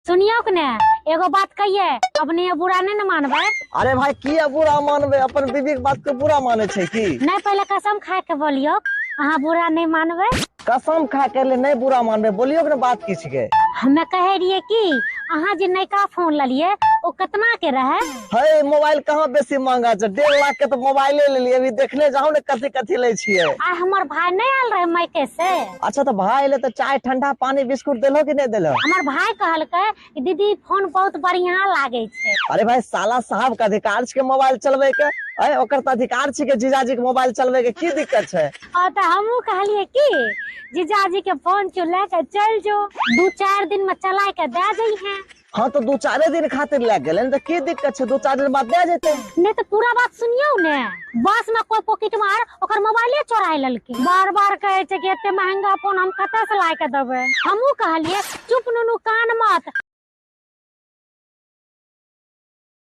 सुनियो के ने एगो बात कहिए, अपने बुरा नहीं न मानबे। अरे भाई किया बुरा मानबे, अपन बीबी के बात को बुरा माने छे की? नहीं पहले कसम खाए के बोलियो, अहाँ बुरा नहीं मानबे। कसम खा कर ले नहीं बुरा मानबे, बोलियो के बात की छिके? हमें कहे रहिए कि अहाँ जे नयका फोन ललिए वो कितना के रहे? है मोबाइल कहाँ बेसी महंगा छै, 1.5 लाख के तो मोबाइले ले लिए। अभी देखने जाओ ने कथी कथी ले छिए। आ हमर भाई नहीं आल रहे मायके से। अच्छा तो भाई ले तो चाय ठंडा पानी बिस्कुट देलो कि नहीं देलो? हमर भाई कहलकै कि दीदी फोन बहुत बढ़िया लागे छे। अरे भाई साला साहब का अधिकार छै के मोबाइल चलबे के, अरे ओकर तो अधिकार छै के जीजाजी के मोबाइल चलबे के, की दिक्कत छै? और तो हमू कहलिए कि जीजाजी के फोन चुला के चल जो, 2-4 दिन में चला के दे दी है। हाँ तो 2-4 दिन खातिर लग गेले तो की दिक्कत छै, 2-4 दिन बाद दे जेते। नहीं तो पूरा बात सुनियो ने, बस में कोई पॉकेट मार ओकर मोबाइले चोरा ललकी। बार बार कहे छै कि इतने महंगा फोन हम कतऽ से ला के देबे। हमू कहलिए चुप नुनू कान मत,